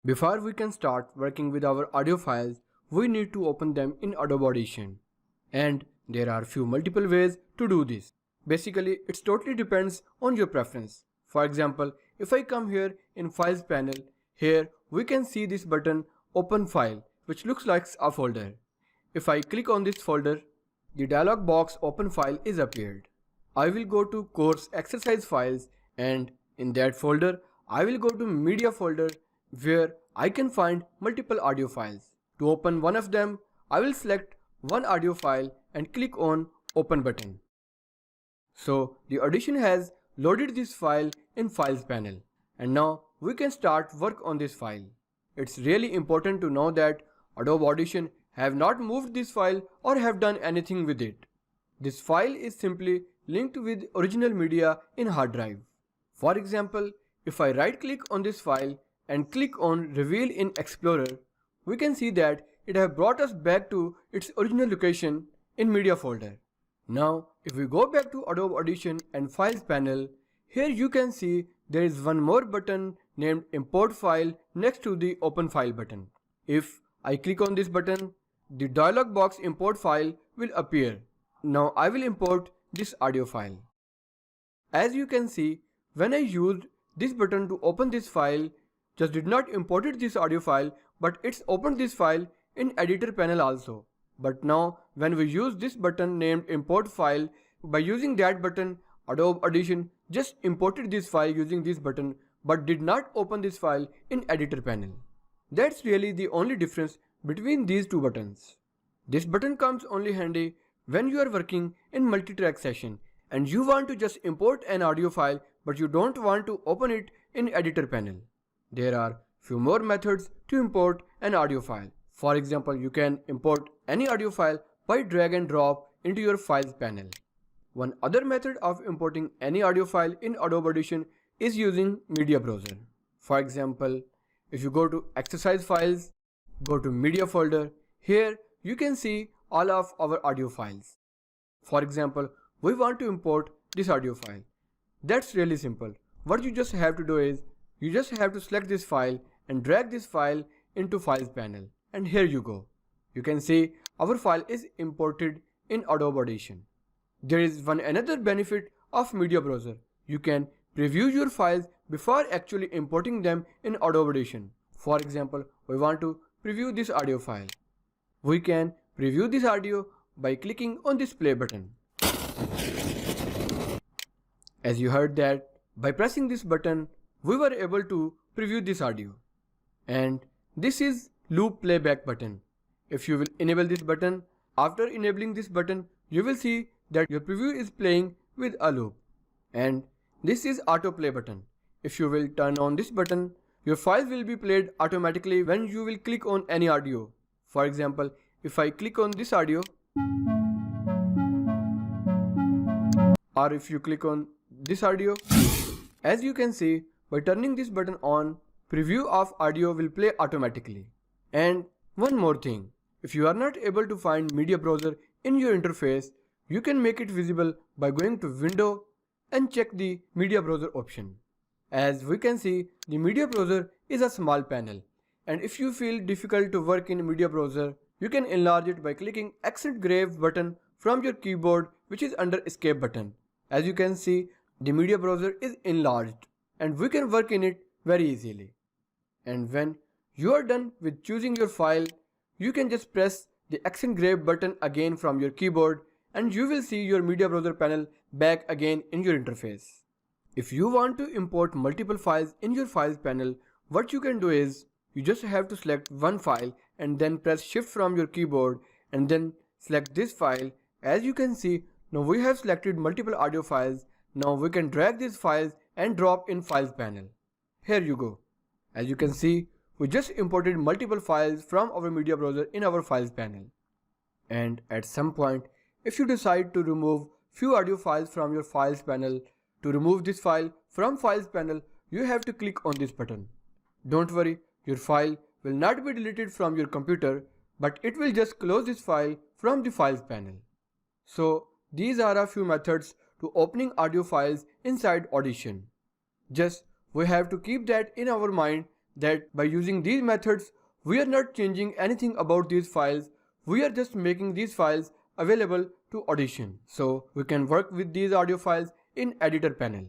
Before we can start working with our audio files, we need to open them in Adobe Audition. And there are few multiple ways to do this. Basically, it totally depends on your preference. For example, if I come here in Files panel, here we can see this button Open File, which looks like a folder. If I click on this folder, the dialog box Open File is appeared. I will go to Course Exercise Files, and in that folder, I will go to Media folder where I can find multiple audio files. To open one of them, I will select one audio file and click on Open button. So the Audition has loaded this file in Files panel, and now we can start work on this file. It's really important to know that Adobe Audition have not moved this file or have done anything with it. This file is simply linked with original media in hard drive. For example, if I right click on this file and click on Reveal in Explorer, we can see that it has brought us back to its original location in Media folder. Now, if we go back to Adobe Audition and Files panel, here you can see there is one more button named Import File next to the Open File button. If I click on this button, the dialog box Import File will appear. Now I will import this audio file. As you can see, when I used this button to open this file, just did not imported this audio file, but it's opened this file in editor panel also. But now when we use this button named Import File, by using that button, Adobe Audition just imported this file using this button but did not open this file in editor panel. That's really the only difference between these two buttons. This button comes only handy when you are working in multi-track session and you want to just import an audio file but you don't want to open it in editor panel. There are few more methods to import an audio file. For example, you can import any audio file by drag and drop into your Files panel. One other method of importing any audio file in Adobe Audition is using Media Browser. For example, if you go to Exercise Files, go to Media folder, here you can see all of our audio files. For example, we want to import this audio file. That's really simple. What you just have to do is, you just have to select this file and drag this file into Files panel. And here you go. You can see our file is imported in Adobe Audition. There is one another benefit of Media Browser. You can preview your files before actually importing them in Adobe Audition. For example, we want to preview this audio file. We can preview this audio by clicking on this play button. As you heard that, by pressing this button, we were able to preview this audio. And this is Loop Playback button. If you will enable this button, after enabling this button, you will see that your preview is playing with a loop. And this is Autoplay button. If you will turn on this button, your file will be played automatically when you will click on any audio. For example, if I click on this audio, or if you click on this audio, as you can see, by turning this button on, preview of audio will play automatically. And one more thing, if you are not able to find Media Browser in your interface, you can make it visible by going to Window and check the Media Browser option. As we can see, the Media Browser is a small panel, and if you feel difficult to work in Media Browser, you can enlarge it by clicking Accent Grave button from your keyboard, which is under Escape button. As you can see, the Media Browser is enlarged and we can work in it very easily. And when you are done with choosing your file, you can just press the Accent Grave button again from your keyboard and you will see your Media Browser panel back again in your interface. If you want to import multiple files in your Files panel, what you can do is, you just have to select one file and then press Shift from your keyboard and then select this file. As you can see, now we have selected multiple audio files. Now we can drag these files and drop in Files panel. Here you go. As you can see, we just imported multiple files from our Media Browser in our Files panel. And at some point, if you decide to remove few audio files from your Files panel, to remove this file from Files panel, you have to click on this button. Don't worry, your file will not be deleted from your computer, but it will just close this file from the Files panel. So these are a few methods to opening audio files inside Audition. Just we have to keep that in our mind that by using these methods, we are not changing anything about these files, we are just making these files available to Audition. So we can work with these audio files in editor panel.